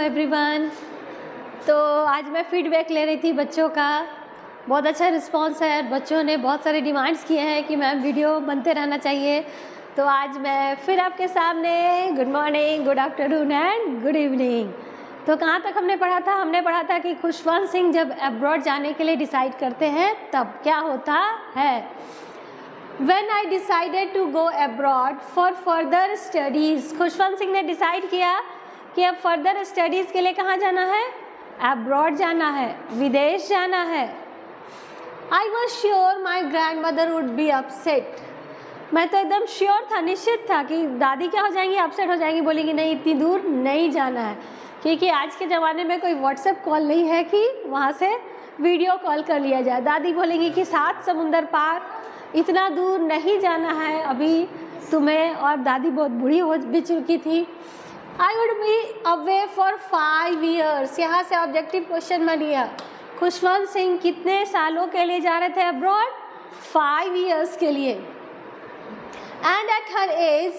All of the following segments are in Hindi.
एवरीवन। तो आज मैं फीडबैक ले रही थी बच्चों का। बहुत अच्छा रिस्पांस है। बच्चों ने बहुत सारे डिमांड्स किए हैं कि मैम वीडियो बनते रहना चाहिए। तो आज मैं फिर आपके सामने good morning, good afternoon and good evening. तो कहाँ तक हमने पढ़ा था? हमने पढ़ा था कि खुशवंत सिंह जब अब्रॉड जाने के लिए डिसाइड करते हैं तब क्या होता है। When I decided to go abroad for further studies, Khushwant Singh ने डिसाइड किया कि अब फर्दर स्टडीज़ के लिए कहाँ जाना है? अब्रॉड जाना है, विदेश जाना है। I was sure my grandmother would be upset. मैं तो एकदम श्योर था, निश्चित था कि दादी क्या हो जाएंगी, अपसेट हो जाएंगी, बोलेंगी नहीं इतनी दूर नहीं जाना है, क्योंकि आज के ज़माने में कोई व्हाट्सएप कॉल नहीं है कि वहाँ से वीडियो कॉल कर लिया जाए। दादी बोलेंगी कि 7 समुंदर पार इतना दूर नहीं जाना है अभी तुम्हें, और दादी बहुत बूढ़ी हो भी चुकी थी। I would be away for 5 years। यहाँ से ऑब्जेक्टिव क्वेश्चन बन गया। खुशवंत सिंह कितने सालों के लिए जा रहे थे अब्रॉड? 5 years के लिए। And at her age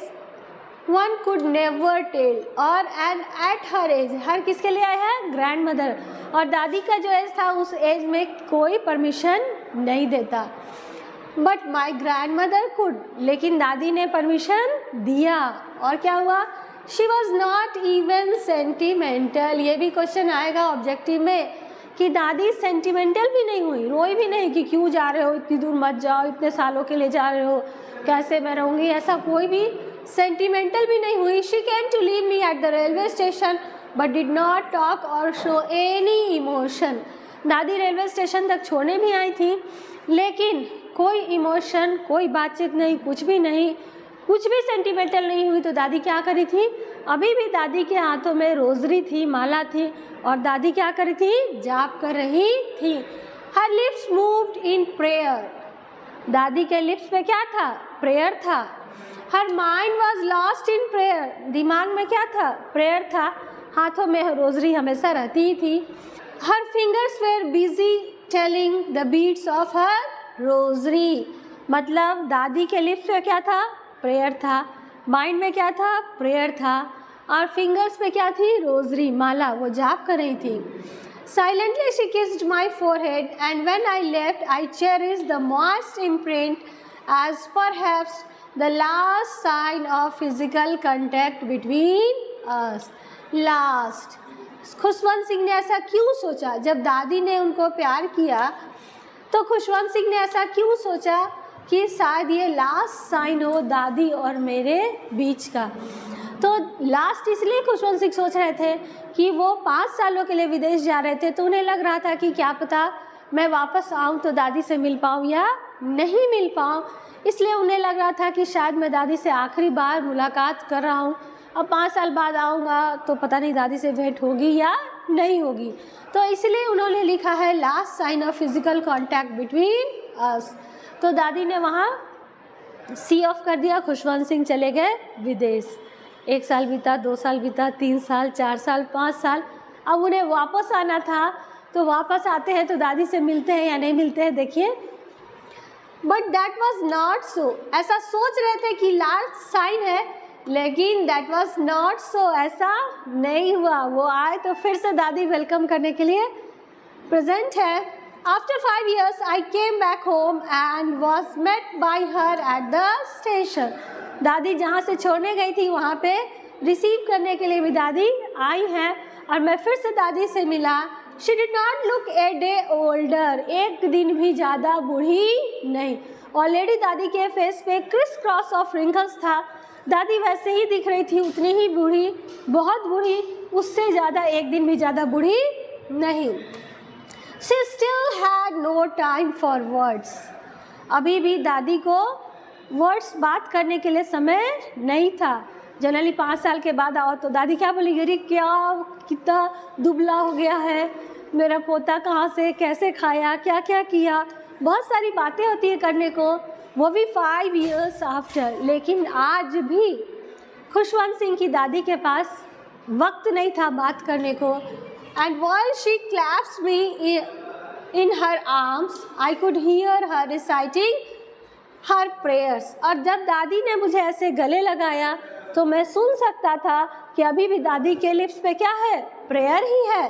one could never tell, और and at her age, हर किसके लिए आया है? Grand mother. और दादी का जो एज था उस एज में कोई परमिशन नहीं देता। But my grand mother could, लेकिन दादी ने परमिशन दिया। और क्या हुआ? She was not even sentimental. ये भी क्वेश्चन आएगा ऑब्जेक्टिव में कि दादी सेंटिमेंटल भी नहीं हुई, रोई भी नहीं कि क्यों जा रहे हो, इतनी दूर मत जाओ, इतने सालों के लिए जा रहे हो, कैसे मैं रहूँगी, ऐसा कोई भी सेंटिमेंटल भी नहीं हुई। She came to leave me at the railway station but did not talk or show any emotion. दादी रेलवे स्टेशन तक छोड़ने भी आई थी, लेकिन कोई इमोशन, कोई बातचीत नहीं, कुछ भी नहीं, कुछ भी सेंटिमेंटल नहीं हुई। तो दादी क्या करी थी? अभी भी दादी के हाथों में रोजरी थी, माला थी, और दादी क्या करी थी? जाप कर रही थी। हर लिप्स मूव्ड इन प्रेयर। दादी के लिप्स पे क्या था? प्रेयर था। Her mind was lost in prayer. दिमाग में क्या था? प्रेयर था। हाथों में रोजरी हमेशा रहती ही थी। Her fingers were busy telling the beads of her rosary. मतलब दादी के लिप्स पे क्या था? प्रेयर था। माइंड में क्या था? प्रेयर था। और फिंगर्स पे क्या थी? रोजरी, माला, वो जाप कर रही थी। Silently she kissed my forehead and when I left I cherished the most imprint as perhaps the last sign of physical contact between us. Last. Khushwant Singh ने ऐसा क्यों सोचा? जब दादी ने उनको प्यार किया तो खुशवंत सिंह ने ऐसा क्यों सोचा कि शायद ये लास्ट साइन हो दादी और मेरे बीच का। तो लास्ट इसलिए खुशवंत सिंह सोच रहे थे कि वो 5 सालों के लिए विदेश जा रहे थे, तो उन्हें लग रहा था कि क्या पता मैं वापस आऊँ तो दादी से मिल पाऊँ या नहीं मिल पाऊँ। इसलिए उन्हें लग रहा था कि शायद मैं दादी से आखिरी बार मुलाकात कर रहा हूँ। अब 5 साल बाद आऊँगा तो पता नहीं दादी से भेंट होगी या नहीं होगी। तो इसलिए उन्होंने लिखा है last sign of physical contact between us. तो दादी ने वहाँ सी ऑफ कर दिया। खुशवंत सिंह चले गए विदेश। 1 साल बीता, 2 साल बीता, 3 साल, 4 साल, 5 साल। अब उन्हें वापस आना था, तो वापस आते हैं तो दादी से मिलते हैं या नहीं मिलते हैं, देखिए। But that was not so. ऐसा सोच रहे थे कि लास्ट साइन है, लेकिन दैट वॉज नॉट सो। ऐसा नहीं हुआ। वो आए तो फिर से दादी वेलकम करने के लिए प्रेजेंट है। After 5 years, I came back home and was met by her at the station. दादी जहाँ से छोड़ने गई थी वहाँ पे रिसीव करने के लिए भी दादी आई हैं, और मैं फिर से दादी से मिला। She did not look a day older। एक दिन भी ज़्यादा बूढ़ी नहीं। ऑलरेडी दादी के फेस पे क्रिस क्रॉस ऑफ रिंकल्स था। दादी वैसे ही दिख रही थी, उतनी ही बूढ़ी, बहुत बूढ़ी, उससे ज़्यादा एक दिन भी ज़्यादा बूढ़ी नहीं। She still had no time for words। अभी भी दादी को वर्ड्स बात करने के लिए समय नहीं था। जनरली 5 साल के बाद आओ तो दादी क्या बोलेगी? अरे क्या कितना दुबला हो गया है मेरा पोता, कहाँ से कैसे खाया, क्या क्या किया, बहुत सारी बातें होती है करने को, वो भी 5 years आफ्टर। लेकिन आज भी खुशवंत सिंह की दादी के पास वक्त नहीं था बात करने को। And while she clasped me in her arms, I could hear her reciting her prayers। और जब दादी ने मुझे ऐसे गले लगाया तो मैं सुन सकता था कि अभी भी दादी के लिप्स पे क्या है, प्रेयर ही है।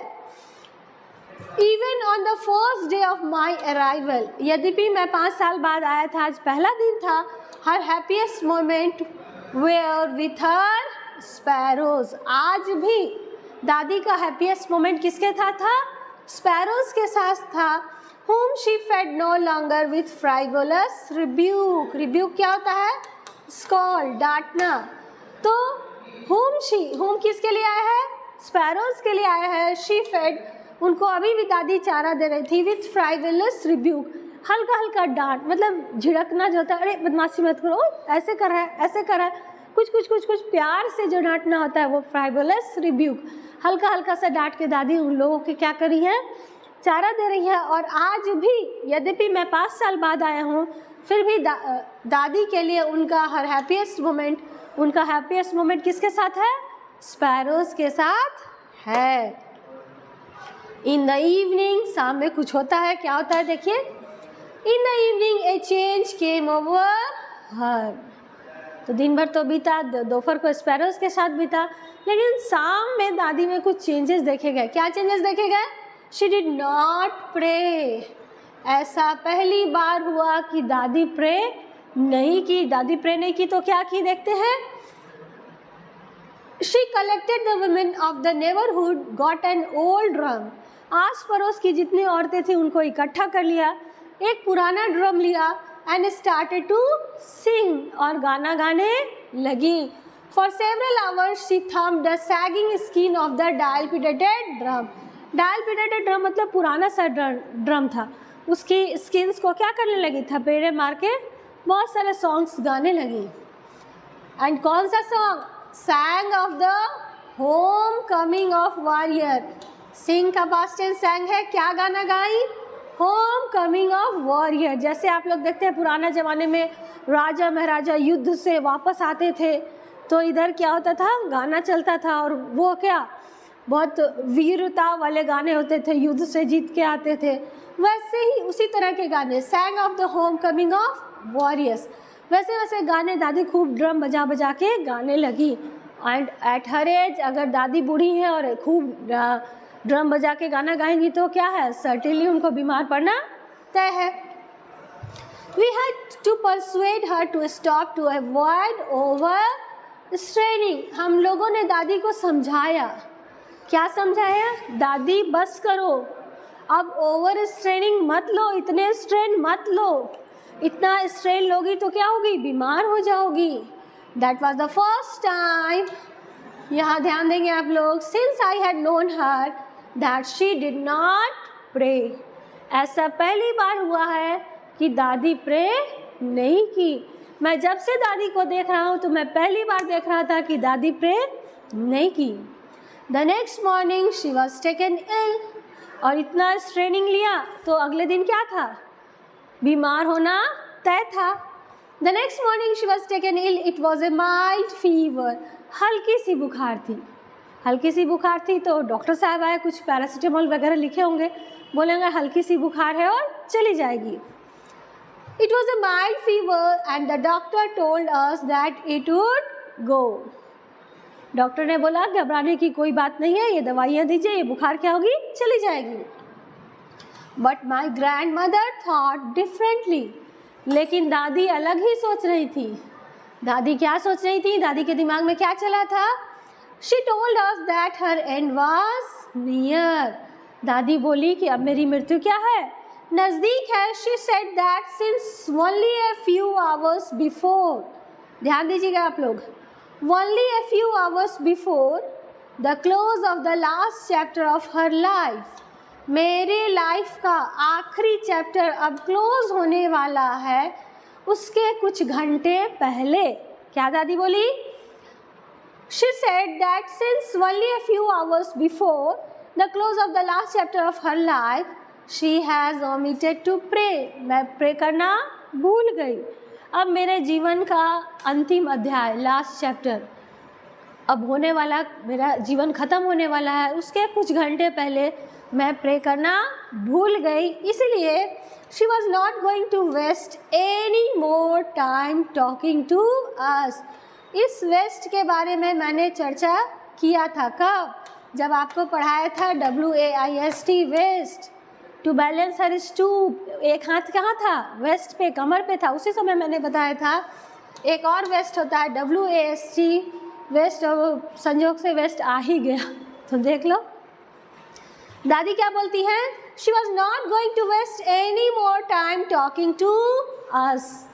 Even on the first day of my arrival, यद्यपि मैं 5 साल बाद आया था, आज पहला दिन था, her happiest moment were with her sparrows। आज भी दादी का हैप्पीएस्ट मोमेंट किसके साथ था, स्पैरोज के साथ था। whom she fed no longer with frivolous rebuke। rebuke क्या होता है, scold, डांटना। तो whom किसके लिए आया है, स्पैरोज के लिए आया है। she fed, उनको अभी भी दादी चारा दे रही थी, विथ फ्राइवलस रिब्यूक, हल्का हल्का डांट, मतलब झिड़कना जो होता है, अरे बदमाशी मत करो, ऐसे कर रहा है, ऐसे कर रहा है, कुछ प्यार से जो डांटना होता है वो फ्राइवलस रिब्यूक, हल्का हल्का सा डांट के दादी उन लोगों के क्या कर रही है, चारा दे रही है। और आज भी यद्यपि मैं 5 साल बाद आया हूँ, फिर भी दादी के लिए उनका हर हैप्पीएस्ट मोमेंट, उनका हैप्पीएस्ट मोमेंट किसके साथ है, स्पैरोज के साथ है। इन द इवनिंग, शाम में कुछ होता है, क्या होता है देखिए, इन the evening A change came over हर। तो दिन भर तो बीता, दोपहर को स्पैरोज के साथ बीता, लेकिन शाम में दादी में कुछ चेंजेस देखे गए। क्या चेंजेस देखे गए, शी डिड नॉट प्रे। ऐसा पहली बार हुआ कि दादी प्रे नहीं की। दादी प्रे नहीं की तो क्या की देखते हैं, she collected the women of the neighborhood, got an old drum। आस पड़ोस की जितनी औरतें थी उनको इकट्ठा कर लिया, एक पुराना ड्रम लिया, and started to sing, और गाना गाने लगी। For several hours she thumped the sagging skin of the dilapidated drum। dilapidated drum मतलब पुराना सा ड्रम था, उसकी स्किन्स को क्या करने लगी, थपेड़े मार के बहुत सारे सॉन्ग्स गाने लगी। एंड कौन सा song, sang of the homecoming of warrior। sing का past tense sang है, क्या गाना गाई, homecoming of warrior। जैसे आप लोग देखते हैं पुराना ज़माने में राजा महाराजा युद्ध से वापस आते थे तो इधर क्या होता था, गाना चलता था, और वो क्या बहुत वीरता वाले गाने होते थे, युद्ध से जीत के आते थे, वैसे ही उसी तरह के गाने, sang of the homecoming of warriors। वैसे वैसे गाने दादी खूब ड्रम बजा बजा के गाने लगी। एंड एट हर एज, अगर दादी बूढ़ी हैं और खूब ड्रम बजा के गाना गाएंगी तो क्या है, सर्टेनली उनको बीमार पड़ना तय है। We had to persuade her to stop to avoid over straining. हम लोगों ने दादी को समझाया, क्या समझाया, दादी बस करो, अब ओवर स्ट्रेनिंग मत लो, इतने स्ट्रेन मत लो, इतना स्ट्रेन लोगी तो क्या होगी, बीमार हो जाओगी। That was the first time, यहाँ ध्यान देंगे आप लोग, since I had known her that she did not pray. ऐसा पहली बार हुआ है कि दादी प्रे नहीं की। मैं जब से दादी को देख रहा हूँ तो मैं पहली बार देख रहा था कि दादी प्रे नहीं की। The next morning she was taken ill, और इतना स्ट्रेनिंग लिया तो अगले दिन क्या था, बीमार होना तय था। The next morning she was taken ill, it was a mild fever. हल्की सी बुखार थी, हल्की सी बुखार थी तो डॉक्टर साहब आए, कुछ पैरासीटामोल वगैरह लिखे होंगे, बोलेंगे हल्की सी बुखार है और चली जाएगी। It was a mild fever and the doctor told us that it would go. Doctor ने बोला घबराने की कोई बात नहीं है, ये दवाइयाँ दीजिए, ये बुखार क्या होगी, चली जाएगी। But my grand mother thought differently. लेकिन दादी अलग ही सोच रही थी। दादी क्या सोच रही थी, दादी के दिमाग में क्या चला था, she told us that her and was near. दादी बोली कि अब मेरी मृत्यु क्या है, नज़दीक है। She said that since only a few hours before, ध्यान दीजिएगा आप लोग, only a few hours before the close of the last chapter of her life, मेरे लाइफ का आखिरी चैप्टर अब क्लोज होने वाला है, उसके कुछ घंटे पहले। क्या दादी बोली, she said that since only a few hours before the close of the last chapter of her life she has omitted to pray. मैं प्रे करना भूल गई। अब मेरे जीवन का अंतिम अध्याय, लास्ट चैप्टर अब होने वाला, मेरा जीवन ख़त्म होने वाला है, उसके कुछ घंटे पहले मैं प्रे करना भूल गई। इसलिए she was not going to waste any more time talking to us. इस वेस्ट के बारे में मैंने चर्चा किया था। कब? जब आपको पढ़ाया था WAIST, waist, to balance her stoop. एक हाथ कहाँ था? वेस्ट पे, कमर पे था। उसी समय मैंने बताया था एक और वेस्ट होता है WAST, वेस्ट, और संजोग से वेस्ट आ ही गया तो देख लो। दादी क्या बोलती हैं? She was not going to waste any more time talking to us.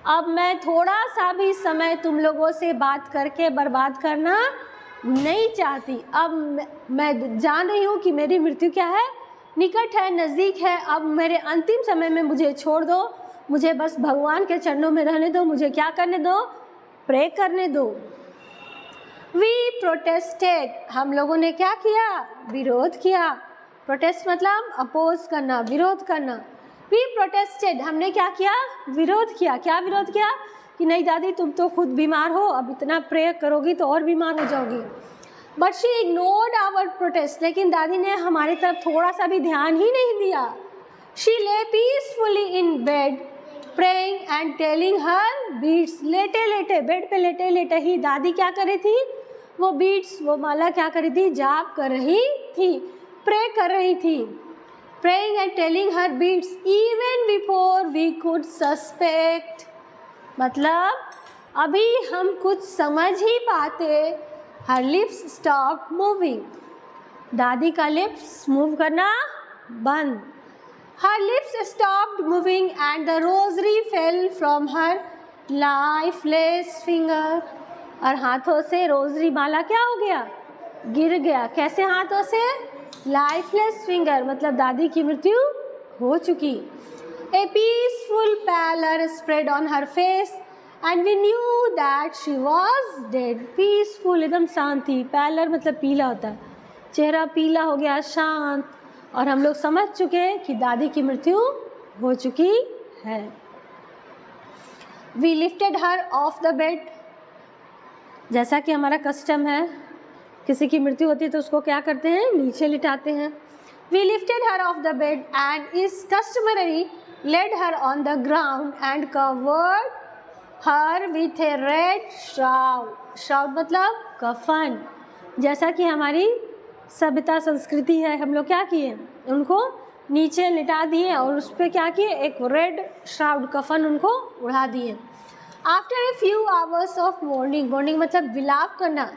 अब मैं थोड़ा सा भी समय तुम लोगों से बात करके बर्बाद करना नहीं चाहती। अब मैं जान रही हूँ कि मेरी मृत्यु क्या है, निकट है, नज़दीक है। अब मेरे अंतिम समय में मुझे छोड़ दो, मुझे बस भगवान के चरणों में रहने दो। मुझे क्या करने दो? प्रे करने दो। वी प्रोटेस्टेड, हम लोगों ने क्या किया? विरोध किया। प्रोटेस्ट मतलब अपोज करना, विरोध करना। वी प्रोटेस्टेड, हमने क्या किया? विरोध किया। क्या विरोध किया? कि नहीं दादी तुम तो खुद बीमार हो, अब इतना प्रे करोगी तो और बीमार हो जाओगी। But she ignored our protest, लेकिन दादी ने हमारी तरफ थोड़ा सा भी ध्यान ही नहीं दिया। शी ले peacefully in bed praying and telling her beads, लेटे लेटे, बेड पे लेटे लेटे ही दादी क्या कर रही थी? वो बीड्स, वो माला क्या कर रही थी? जाप कर रही थी, प्रे कर रही थी। Praying and telling her beads even before we could suspect, मतलब अभी हम कुछ समझ ही पाते। हर लिप्स स्टॉप मूविंग, दादी का लिप्स मूव करना बंद। हर lips stopped moving and the rosary fell from her lifeless finger, और हाथों से रोजरी माला क्या हो गया? गिर गया। कैसे हाथों से? लाइफलेस फिंगर, मतलब दादी की मृत्यु हो चुकी। A peaceful pallor spread on her face and we knew that she was dead. Peaceful, एकदम शांति। पैलर मतलब पीला होता है, चेहरा पीला हो गया, शांत, और हम लोग समझ चुके कि दादी की मृत्यु हो चुकी है। We lifted her off the bed, जैसा कि हमारा कस्टम है, किसी की मृत्यु होती है तो उसको क्या करते हैं? नीचे लिटाते हैं। We lifted her off the bed and is customary laid her on the ground and covered her with a red shroud. shroud मतलब कफन। जैसा कि हमारी सभ्यता संस्कृति है, हम लोग क्या किए? उनको नीचे लिटा दिए और उस पर क्या किए? एक रेड श्राउड, कफन उनको उड़ा दिए। After a few hours of morning, morning मतलब विलाप करना,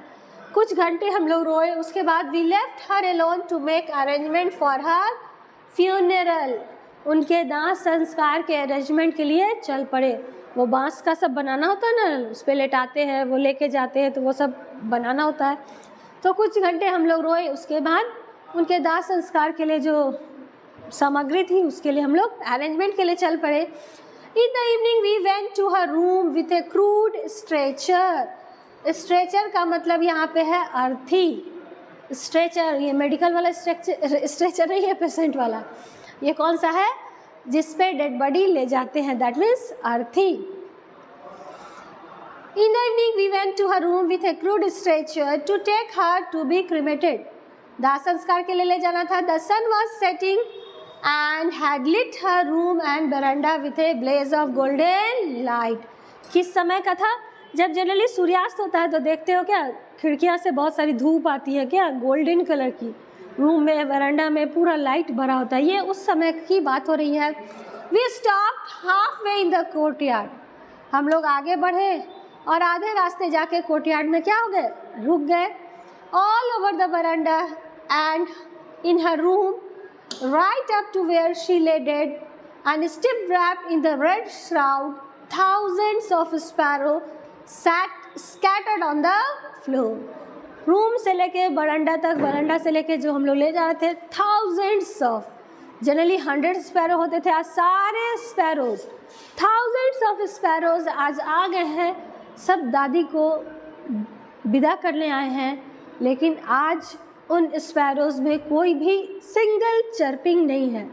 कुछ घंटे हम लोग रोए। उसके बाद we left her alone to make arrangement for her funeral, उनके दाह संस्कार के अरेंजमेंट के लिए चल पड़े। वो बांस का सब बनाना होता है ना, उस पर लेटाते हैं, वो लेके जाते हैं, तो वो सब बनाना होता है। तो कुछ घंटे हम लोग रोए। उसके बाद उनके दाह संस्कार के लिए जो सामग्री थी उसके लिए हम लोग अरेंजमेंट के लिए चल पड़े। In the evening we went to her room with a crude stretcher. Stretcher का मतलब यहाँ पे है अर्थी। स्ट्रेचर ये मेडिकल वाला स्ट्रेचर नहीं है, पेशेंट वाला। ये कौन सा है? जिस पे डेड बॉडी ले जाते हैं, दैट मीन्स अर्थी। In the evening we went to her room with a crude stretcher to take her to be cremated, दाह संस्कार के लिए ले जाना था। The sun was setting and had lit her room and verandah with a blaze of golden light. किस समय का था? जब जनरली सूर्यास्त होता है तो देखते हो क्या, खिड़कियाँ से बहुत सारी धूप आती है, क्या गोल्डन कलर की। रूम में, वरांडा में पूरा लाइट भरा होता है। ये उस समय की बात हो रही है। We stopped half way in the courtyard, हम लोग आगे बढ़े और आधे रास्ते जाके कोर्टयार्ड में क्या हो गए? रुक गए। All over the veranda and in her room right up to where she lay dead and still wrapped in the red shroud, thousands of sparrows sat scattered on the floor. Room से लेके बरांडा तक, बरांडा से लेके जो हम लोग ले जा रहे थे, थाउजेंड्स ऑफ, जनरली 100 स्पैरो होते थे, आज सारे स्पैरोज, थाउजेंड्स ऑफ स्पैरोज आज आ गए हैं। सब दादी को विदा करने आए हैं, लेकिन आज उन स्पैरोज में कोई भी सिंगल चर्पिंग नहीं है।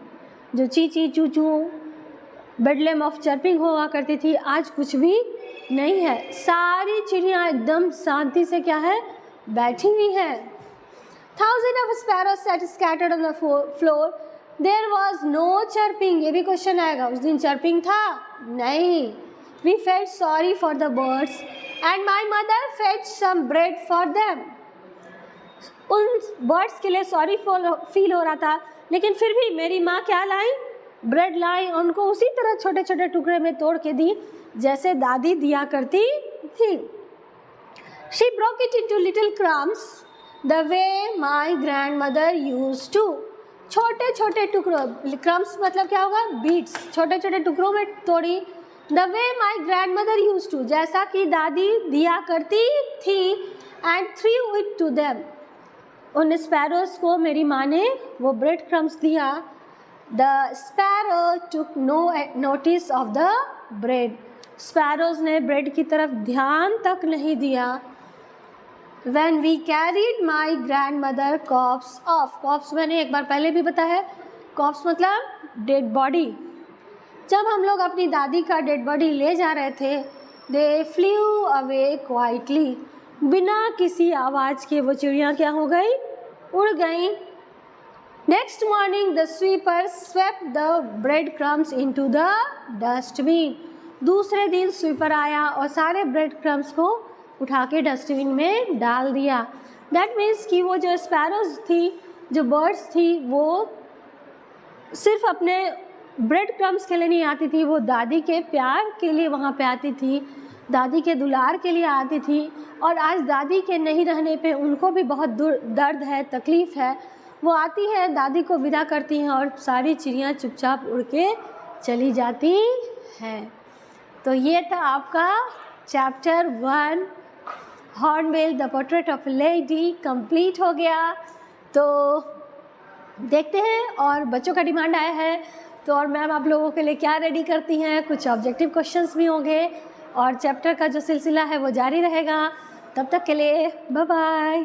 जो ची ची चू चू बेडलेम ऑफ चर्पिंग हुआ करती थी, आज कुछ भी नहीं है। सारी चिड़ियाँ एकदम शांति से क्या है? बैठी हुई है। Thousand of sparrows sat scattered on the floor, there was no chirping. ये भी क्वेश्चन आएगा, उस दिन चर्पिंग था? नहीं। We felt sorry for the birds and my mother fetch some bread for them. उन बर्ड्स के लिए सॉरी फील हो रहा था, लेकिन फिर भी मेरी माँ क्या लाई, ब्रेड लाई, उनको उसी तरह छोटे छोटे टुकड़े में तोड़ के दी जैसे दादी दिया करती थी। She broke it into little crumbs the way my grandmother used to. छोटे छोटे टुकड़ों, क्रम्स मतलब क्या होगा, बीट्स, छोटे छोटे टुकड़ों में तोड़ी। The way my grandmother used to, जैसा कि दादी दिया करती थी, and threw it to them. उन स्पैरोज को मेरी माँ ने वो ब्रेड क्रम्स दिया। The sparrow took no notice of the bread. Sparrows ने ब्रेड की तरफ ध्यान तक नहीं दिया। When we carried my grandmother corpse off, corpse मैंने एक बार पहले भी बताया है, corpse मतलब डेड बॉडी। जब हम लोग अपनी दादी का डेड बॉडी ले जा रहे थे, they flew away quietly, बिना किसी आवाज़ के वो चिड़ियाँ क्या हो गई, उड़ गई। Next morning the sweeper swept the breadcrumbs into the dustbin. दूसरे दिन स्वीपर आया और सारे ब्रेड क्रम्स को उठा के डस्टबिन में डाल दिया। दैट मीन्स कि वो जो स्पैरोज थी, जो बर्ड्स थी, वो सिर्फ अपने ब्रेड क्रम्स के लिए नहीं आती थी, वो दादी के प्यार के लिए वहाँ पे आती थी, दादी के दुलार के लिए आती थी। और आज दादी के नहीं रहने पे उनको भी बहुत दर्द है, तकलीफ़ है। वो आती है, दादी को विदा करती हैं और सारी चिड़ियाँ चुपचाप उड़ के चली जाती हैं। तो ये था आपका chapter 1 hornbill the portrait of lady complete हो गया। तो देखते हैं और बच्चों का डिमांड आया है तो और मैम आप लोगों के लिए क्या रेडी करती हैं। कुछ ऑब्जेक्टिव क्वेश्चंस भी होंगे और चैप्टर का जो सिलसिला है वो जारी रहेगा। तब तक के लिए बाय बाय।